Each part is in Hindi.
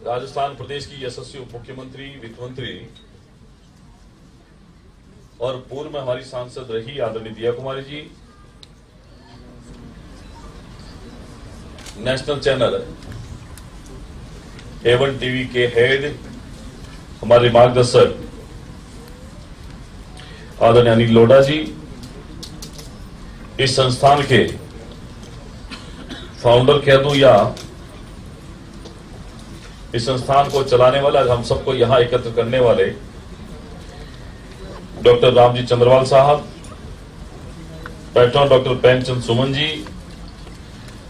राजस्थान प्रदेश की यशस्वी उप मुख्यमंत्री, वित्त मंत्री और पूर्व में हमारी सांसद रही आदरणीय दिया Kumari ji, national channel A1 TV के हेड, हमारे मार्गदर्शक आदरणीय अनिल लोढ़ा जी, इस संस्थान के फाउंडर कह दूं या इस संस्थान को चलाने वाला, हम सबको यहां एकत्र करने वाले डॉक्टर रामजी चंद्रवाल साहब, pattern doctor Premchand Suman ji,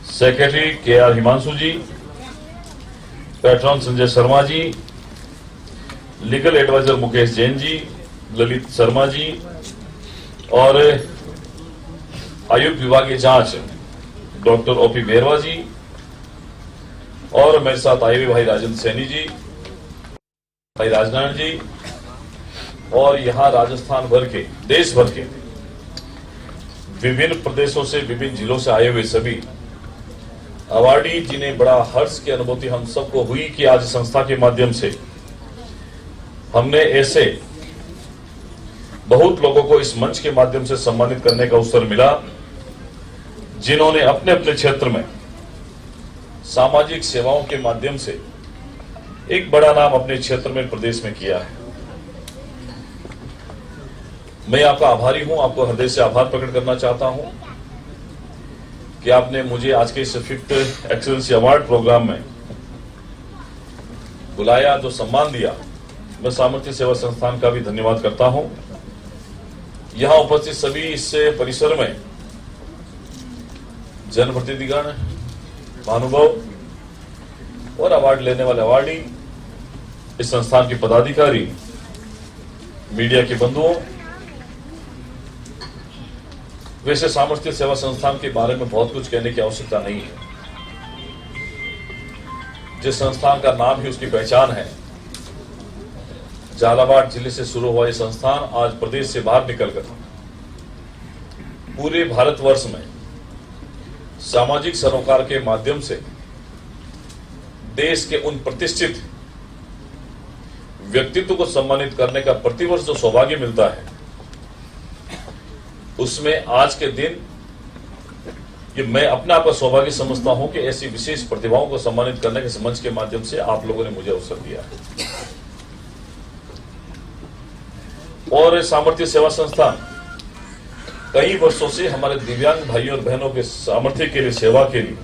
secretary KR Himanshu जी, pattern Sanjay Sharma ji, legal adviser Mukesh Jain ji, Lalit Sharma ji और आयुक्त विभागीय जांच डॉक्टर OP बेरवा जी और मेरे साथ आए हुए भाई राजेंद्र सैनी जी, भाई राजनारायण जी और यहां राजस्थान भर के, देश भर के विभिन्न प्रदेशों से, विभिन्न जिलों से आए हुए सभी अवार्डी, जिन्हें बड़ा हर्ष की अनुभूति हम सबको हुई कि आज संस्था के माध्यम से हमने ऐसे बहुत लोगों को इस मंच के माध्यम से सम्मानित करने का अवसर मिला जिन्होंने अपने अपने क्षेत्र में सामाजिक सेवाओं के माध्यम से एक बड़ा नाम अपने क्षेत्र में, प्रदेश में किया है। मैं आपका आभारी हूं, आपको हृदय से आभार प्रकट करना चाहता हूं कि आपने मुझे आज के इस 5th एक्सीलेंसी अवार्ड प्रोग्राम में बुलाया, जो सम्मान दिया। मैं सामर्थ्य सेवा संस्थान का भी धन्यवाद करता हूं। यहां उपस्थित सभी इस परिसर में जनप्रतिनिधिगण, महानुभाव और अवार्ड लेने वाले अवार्डी, इस संस्थान के पदाधिकारी, मीडिया के बंधुओं, वैसे सामर्थ्य सेवा संस्थान के बारे में बहुत कुछ कहने की आवश्यकता नहीं है। जिस संस्थान का नाम ही उसकी पहचान है, झालावाड़ जिले से शुरू हुआ यह संस्थान आज प्रदेश से बाहर निकलकर पूरे भारतवर्ष में सामाजिक सरोकार के माध्यम से देश के उन प्रतिष्ठित व्यक्तित्व को सम्मानित करने का प्रतिवर्ष जो सौभाग्य मिलता है, उसमें आज के दिन ये मैं अपने आप का सौभाग्य समझता हूं कि ऐसी विशेष प्रतिभाओं को सम्मानित करने के मंच के माध्यम से आप लोगों ने मुझे अवसर दिया है। और सामर्थ्य सेवा संस्थान कई वर्षों से हमारे दिव्यांग भाई और बहनों के सामर्थ्य के लिए, सेवा के लिए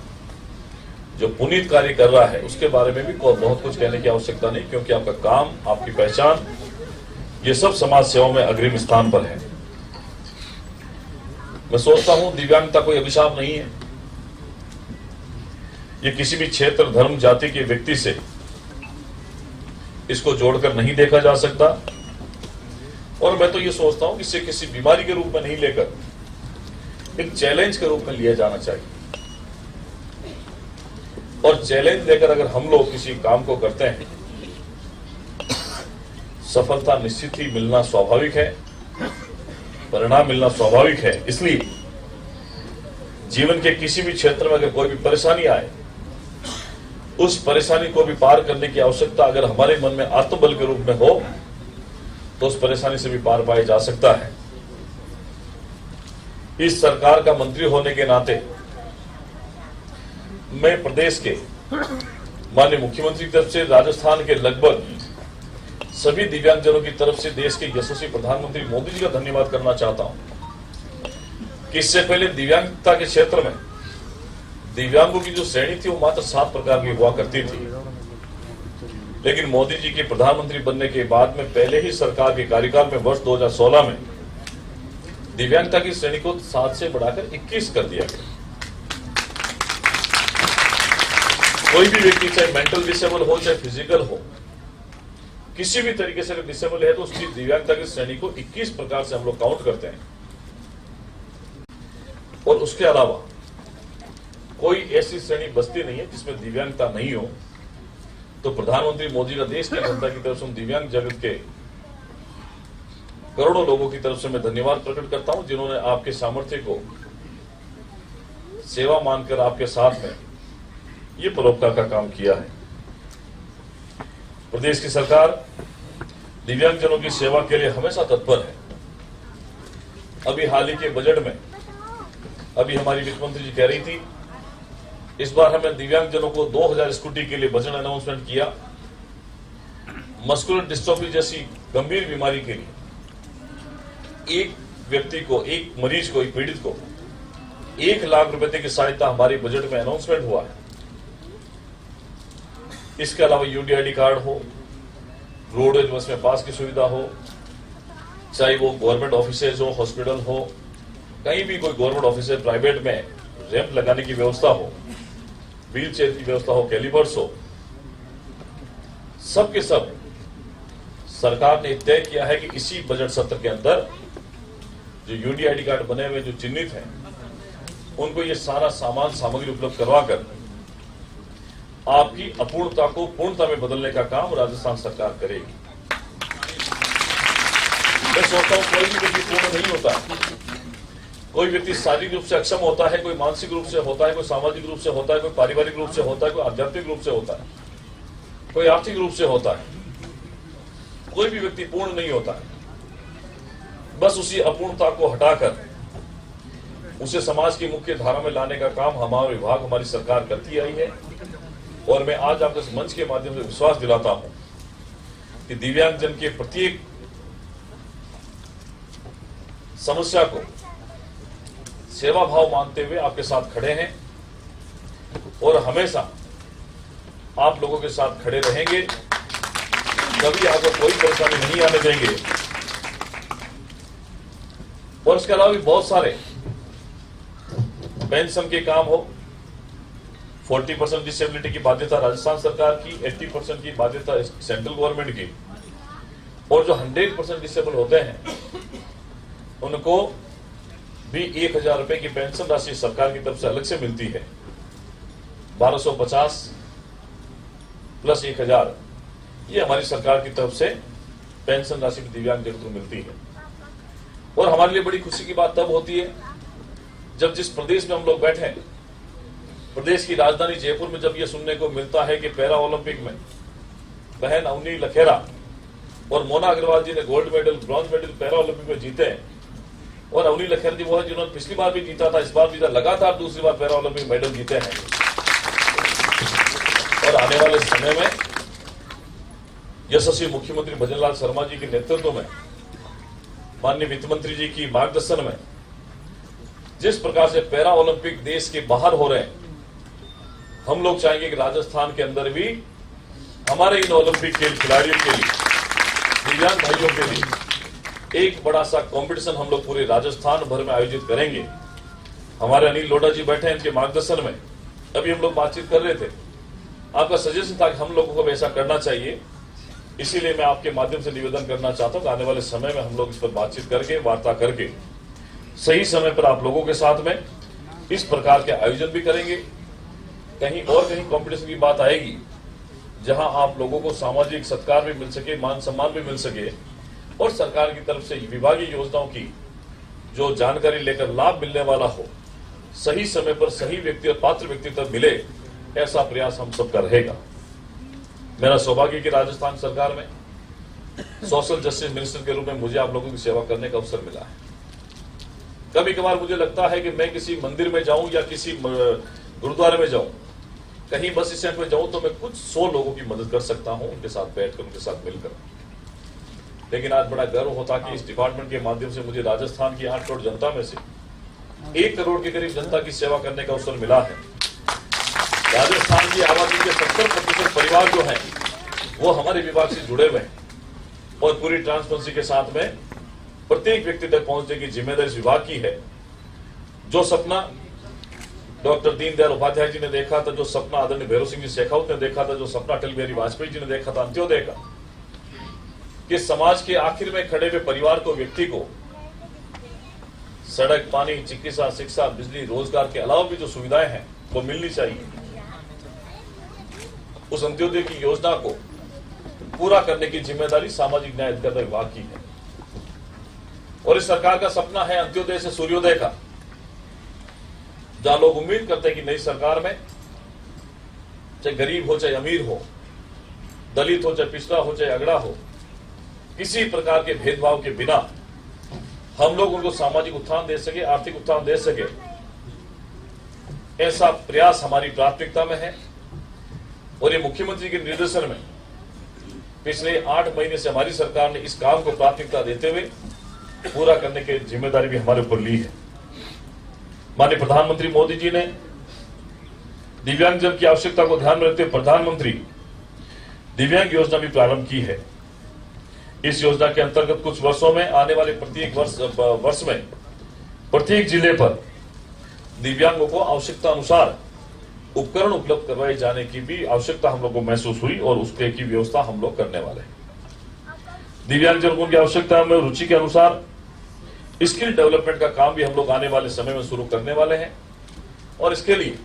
जो पुनीत कार्य कर रहा है, उसके बारे में भी बहुत कुछ कहने की आवश्यकता नहीं, क्योंकि आपका काम, आपकी पहचान, ये सब समाज सेवा में अग्रिम स्थान पर है। मैं सोचता हूं दिव्यांगता कोई अभिशाप नहीं है। ये किसी भी क्षेत्र, धर्म, जाति के व्यक्ति से इसको जोड़कर नहीं देखा जा सकता। और मैं तो ये सोचता हूं कि इसे किसी बीमारी के रूप में नहीं लेकर एक चैलेंज के रूप में लिया जाना चाहिए। और चैलेंज लेकर अगर हम लोग किसी काम को करते हैं, सफलता निश्चित ही मिलना स्वाभाविक है, परिणाम मिलना स्वाभाविक है। इसलिए जीवन के किसी भी क्षेत्र में अगर कोई भी परेशानी आए, उस परेशानी को भी पार करने की आवश्यकता अगर हमारे मन में आत्मबल के रूप में हो, तो उस परेशानी से भी पार पाया जा सकता है। इस सरकार का मंत्री होने के नाते मैं प्रदेश के माननीय मुख्यमंत्री की तरफ से, राजस्थान के लगभग सभी दिव्यांगजनों की तरफ से देश के यशस्वी प्रधानमंत्री मोदी जी का धन्यवाद करना चाहता हूं कि इससे पहले दिव्यांगता के क्षेत्र में दिव्यांगों की जो श्रेणी थी वो मात्र 7 प्रकार की हुआ करती थी। लेकिन मोदी जी के प्रधानमंत्री बनने के बाद में पहले ही सरकार के कार्यकाल में वर्ष 2016 में दिव्यांगता की श्रेणी को 7 से बढ़ाकर 21 कर दिया गया। कोई भी व्यक्ति चाहे मेंटल डिसेबल हो, चाहे फिजिकल हो, किसी भी तरीके से डिसेबल है तो उसकी दिव्यांगता की श्रेणी को 21 प्रकार से हम लोग काउंट करते हैं। और उसके अलावा कोई ऐसी श्रेणी बचती नहीं है जिसमें दिव्यांगता नहीं हो। तो प्रधानमंत्री मोदी का देश की जनता की तरफ से दिव्यांग जगत के करोड़ों लोगों की तरफ से मैं धन्यवाद प्रकट करता हूं, जिन्होंने आपके सामर्थ्य को सेवा मानकर आपके साथ में ये परोपकार का काम किया है। प्रदेश की सरकार दिव्यांगजनों की सेवा के लिए हमेशा तत्पर है। अभी हाल ही के बजट में अभी हमारी वित्त मंत्री जी कह रही थी, इस बार हमने दिव्यांगजनों को 2000 स्कूटी के लिए बजट अनाउंसमेंट किया। मस्कुलर डिस्ट्रोफी जैसी गंभीर बीमारी के लिए एक व्यक्ति को, एक मरीज को, एक पीड़ित को 1 लाख रुपए तक की सहायता हमारे बजट में अनाउंसमेंट हुआ है। इसके अलावा यूडीआईडी कार्ड हो, रोडवेज बस में पास की सुविधा हो, चाहे वो गवर्नमेंट ऑफिसेज हो, हॉस्पिटल हो, कहीं भी कोई गवर्नमेंट ऑफिस प्राइवेट में रैंप लगाने की व्यवस्था हो, व्हील चेयर की व्यवस्था हो, कैलिपर्स हो, सब के सब सरकार ने तय किया है कि इसी बजट सत्र के अंदर जो यूडीआईडी कार्ड बने हुए जो चिन्हित हैं उनको ये सारा सामान सामग्री उपलब्ध करवाकर आपकी अपूर्णता को पूर्णता में बदलने का काम राजस्थान सरकार करेगी। मैं सोचता हूं कोई भी व्यक्ति पूर्ण नहीं होता। कोई व्यक्ति शारीरिक रूप से अक्षम होता है, कोई मानसिक रूप से होता है, कोई सामाजिक रूप से होता है, कोई पारिवारिक रूप से होता है, कोई आध्यात्मिक रूप से होता है, कोई आर्थिक रूप से होता है। कोई भी व्यक्ति पूर्ण नहीं होता है। बस उसी अपूर्णता को हटाकर उसे समाज की मुख्य धारा में लाने का काम हमारा विभाग, हमारी सरकार करती आई है। और मैं आज आपको इस मंच के माध्यम से विश्वास दिलाता हूं कि दिव्यांगजन के प्रत्येक समस्या को सेवा भाव मानते हुए आपके साथ खड़े हैं और हमेशा आप लोगों के साथ खड़े रहेंगे। कभी आपको कोई परेशानी नहीं आने देंगे। और इसके अलावा भी बहुत सारे पेंशन के काम हो, 40% डिसेबिलिटी की बाध्यता राजस्थान सरकार की, 80% की बाध्यता सेंट्रल गवर्नमेंट की, और जो 100% डिसेबल होते हैं उनको भी 1000 रुपए की पेंशन राशि सरकार की तरफ से अलग से मिलती है। 1250 प्लस 1000 ये हमारी सरकार की तरफ से पेंशन राशि दिव्यांगजन को मिलती है। और हमारे लिए बड़ी खुशी की बात तब होती है जब जिस प्रदेश में हम लोग बैठे हैं, प्रदेश की राजधानी जयपुर में जब यह सुनने को मिलता है कि पैरा ओलंपिक में बहन अवनी लखेरा और मोना अग्रवाल जी ने gold medal, bronze medal para Olympic में जीते हैं। और अवनी लखेरा जी वो है जिन्होंने पिछली बार भी जीता था, इस बार जीता, लगातार दूसरी बार पैरा ओलंपिक मेडल जीते हैं। और आने वाले समय में यशस्वी मुख्यमंत्री भजनलाल शर्मा जी के नेतृत्व में, माननीय वित्त मंत्री जी की मार्गदर्शन में जिस प्रकार से पैरा ओलंपिक देश के बाहर हो रहे हैं, हम लोग चाहेंगे कि राजस्थान के अंदर भी हमारे इन ओलंपिक खेल खिलाड़ियों के लिए, दिव्यांग भाइयों के लिए एक बड़ा सा कंपटीशन हम लोग पूरे राजस्थान भर में आयोजित करेंगे। हमारे अनिल लोढ़ा जी बैठे हैं, इनके मार्गदर्शन में अभी हम लोग बातचीत कर रहे थे। आपका सजेशन था कि हम लोगों को ऐसा करना चाहिए, इसीलिए मैं आपके माध्यम से निवेदन करना चाहता हूं कि आने वाले समय में हम लोग इस पर बातचीत करके, वार्ता करके सही समय पर आप लोगों के साथ में इस प्रकार के आयोजन भी करेंगे। कहीं और कहीं कंपटीशन की बात आएगी जहां आप लोगों को सामाजिक सत्कार भी मिल सके, मान सम्मान भी मिल सके, और सरकार की तरफ से विभागीय योजनाओं की जो जानकारी लेकर लाभ मिलने वाला हो, सही समय पर सही व्यक्ति और पात्र व्यक्ति तक मिले, ऐसा प्रयास हम सबका रहेगा। मेरा सौभाग्य कि राजस्थान सरकार में सोशल जस्टिस मिनिस्टर के रूप में मुझे आप लोगों की सेवा करने का अवसर मिला है। कभी कभार मुझे लगता है कि मैं किसी मंदिर में जाऊं या किसी गुरुद्वारे में जाऊं, कहीं बस स्टैंड में जाऊं, तो मैं कुछ 100 लोगों की मदद कर सकता हूं, उनके साथ बैठकर, उनके साथ मिलकर। लेकिन आज बड़ा गर्व होता कि इस डिपार्टमेंट के माध्यम से मुझे राजस्थान की 8 करोड़ जनता में से 1 करोड़ के करीब जनता की सेवा करने का अवसर मिला है। राजस्थान की आबादी के 70% परिवार जो हैं वो हमारे विभाग से जुड़े हुए हैं, और पूरी ट्रांसपेरेंसी के साथ में प्रत्येक व्यक्ति तक पहुंचने की जिम्मेदारी इस विभाग की है। जो सपना डॉक्टर दीनदयाल उपाध्याय जी ने देखा था, जो सपना आदरणीय भैरव सिंह जी शेखावत ने देखा था, जो सपना अटल बिहारी वाजपेयी जी ने देखा था अंत्योदय का, कि समाज के आखिर में खड़े हुए परिवार को, व्यक्ति को सड़क, पानी, चिकित्सा, शिक्षा, बिजली, रोजगार के अलावा भी जो सुविधाएं हैं वो मिलनी चाहिए। उस अंत्योदय की योजना को पूरा करने की जिम्मेदारी सामाजिक न्याय अधिकारिता विभाग की है। और इस सरकार का सपना है अंत्योदय से सूर्योदय का, जहां लोग उम्मीद करते हैं कि नई सरकार में चाहे गरीब हो चाहे अमीर हो, दलित हो, चाहे पिछड़ा हो, चाहे अगड़ा हो, किसी प्रकार के भेदभाव के बिना हम लोग उनको सामाजिक उत्थान दे सके, आर्थिक उत्थान दे सके, ऐसा प्रयास हमारी प्राथमिकता में है। और ये मुख्यमंत्री के निर्देशन में पिछले 8 महीने से हमारी सरकार ने इस काम को प्राथमिकता देते हुए पूरा करने की जिम्मेदारी भी हमारे ऊपर ली है। माननीय प्रधानमंत्री मोदी जी ने दिव्यांगजन की आवश्यकता को ध्यान में रखते हुए प्रधानमंत्री दिव्यांग योजना भी प्रारंभ की है। इस योजना के अंतर्गत कुछ वर्षों में आने वाले प्रत्येक वर्ष में प्रत्येक जिले पर दिव्यांगों को आवश्यकता अनुसार उपकरण उपलब्ध करवाए जाने की भी आवश्यकता हम लोग को महसूस हुई और उसके की व्यवस्था हम लोग करने वाले हैं। दिव्यांगजनों की आवश्यकता में रुचि के अनुसार स्किल डेवलपमेंट का काम भी हम लोग आने वाले समय में शुरू करने वाले हैं और इसके लिए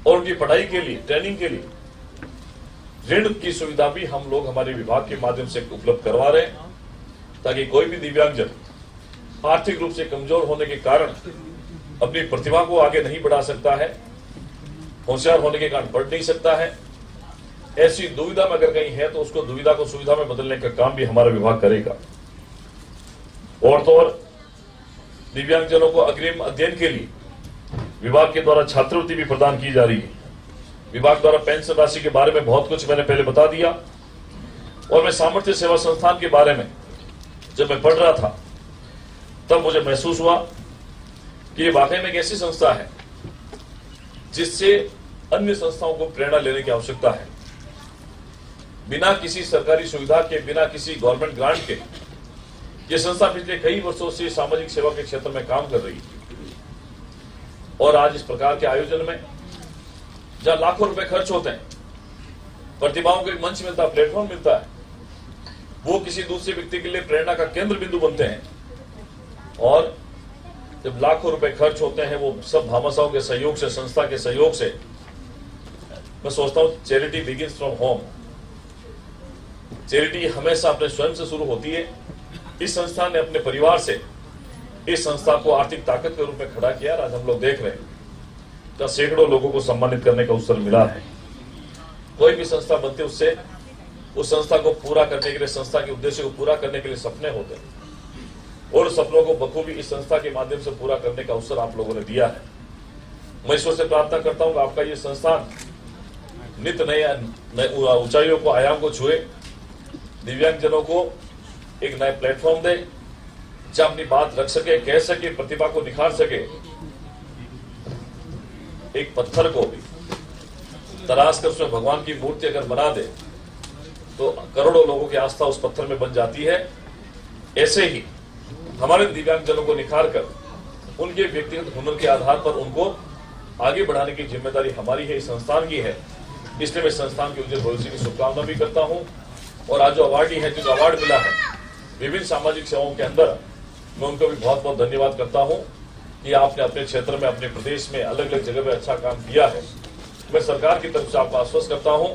और उनकी पढ़ाई के लिए, ट्रेनिंग के लिए ऋण की सुविधा भी हम लोग हमारे विभाग के माध्यम से उपलब्ध करवा रहे हैं, ताकि कोई भी दिव्यांगजन आर्थिक रूप से कमजोर होने के कारण अपनी प्रतिभा को आगे नहीं बढ़ा सकता है, होशियार होने के कारण बढ़ नहीं सकता है, ऐसी दुविधा में अगर कहीं है तो उसको दुविधा को सुविधा में बदलने का काम भी हमारा विभाग करेगा। और तो और दिव्यांगजनों को अग्रिम अध्ययन के लिए विभाग के द्वारा छात्रवृत्ति भी प्रदान की जा रही है। विभाग द्वारा पेंशन राशि के बारे में बहुत कुछ मैंने पहले बता दिया। और मैं सामर्थ्य सेवा संस्थान के बारे में जब मैं पढ़ रहा था तब मुझे महसूस हुआ कि ये वाकई में एक ऐसी संस्था है जिससे अन्य संस्थाओं को प्रेरणा लेने की आवश्यकता है। बिना किसी सरकारी सुविधा के, बिना किसी गवर्नमेंट ग्रांट के ये संस्था पिछले कई वर्षों से सामाजिक सेवा के क्षेत्र में काम कर रही है। और आज इस प्रकार के आयोजन में जहां लाखों रुपए खर्च होते हैं, प्रतिभाओं को एक मंच मिलता है, प्लेटफॉर्म मिलता है, वो किसी दूसरे व्यक्ति के लिए प्रेरणा का केंद्र बिंदु बनते हैं। और जब लाखों रुपए खर्च होते हैं, वो सब भामाशाहों के सहयोग से, संस्था के सहयोग से, मैं सोचता हूं charity begins from home. Charity हमेशा अपने स्वयं से शुरू होती है। इस संस्था ने अपने परिवार से इस संस्था को आर्थिक ताकत के रूप में खड़ा किया। आज हम लोग देख रहे हैं तो सैकड़ों लोगों को सम्मानित करने का अवसर मिला है। कोई भी संस्था बनती है, उससे उस संस्था को पूरा करने के लिए, संस्था के उद्देश्य को पूरा करने के लिए सपने होते हैं और सपनों को बखूबी इस संस्था के माध्यम से पूरा करने का अवसर आप लोगों ने दिया है। मैं ईश्वर से प्रार्थना करता हूं आपका ये संस्थान नित नए ऊंचाइयों को, आयाम को छुए, दिव्यांगजनों को एक नए प्लेटफॉर्म दे जहां अपनी बात रख सके, कह सके, प्रतिभा को निखार सके। एक पत्थर को भी तराश कर उसमें भगवान की मूर्ति अगर बना दे तो करोड़ों लोगों की आस्था उस पत्थर में बन जाती है। ऐसे ही हमारे दिव्यांगजनों को निखार कर उनके व्यक्तिगत हुनर के आधार पर उनको आगे बढ़ाने की जिम्मेदारी हमारी है, इस संस्थान की है। इसलिए मैं संस्थान के उज्जवल भविष्य की शुभकामना भी करता हूं। और आज जो अवार्डी है, जो अवार्ड मिला है विभिन्न सामाजिक सेवाओं के अंदर, मैं उनको भी बहुत बहुत धन्यवाद करता हूं कि आपने अपने क्षेत्र में, अपने प्रदेश में अलग अलग जगह पे अच्छा काम किया है। मैं सरकार की तरफ से आपको आश्वस्त करता हूं,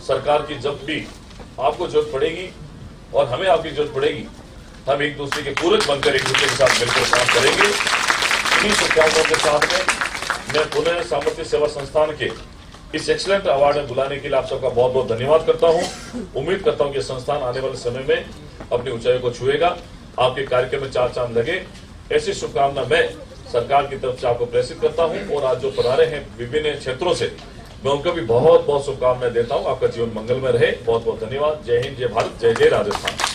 सरकार की जब भी आपको जरूरत पड़ेगी और हमें आपकी जरूरत पड़ेगी, हम एक दूसरे के पूरक बनकर एक दूसरे के साथ मिलकर काम करेंगे। इन्हीं शुभकामनाओं के साथ में मैं पुनः सामर्थ्य सेवा संस्थान के इस एक्सीलेंट अवार्ड में बुलाने के लिए आप सबका बहुत बहुत धन्यवाद करता हूं। उम्मीद करता हूं कि संस्थान आने वाले समय में अपनी ऊंचाई को छुएगा, आपके कार्यक्रम में 4 चांद लगे, ऐसी शुभकामना मैं सरकार की तरफ से आपको प्रेषित करता हूं। और आज जो पधारे हैं विभिन्न क्षेत्रों से, मैं उनको भी बहुत बहुत शुभकामनाएं देता हूं। आपका जीवन मंगलमय रहे। बहुत बहुत धन्यवाद। जय हिंद, जय भारत, जय जय राजस्थान।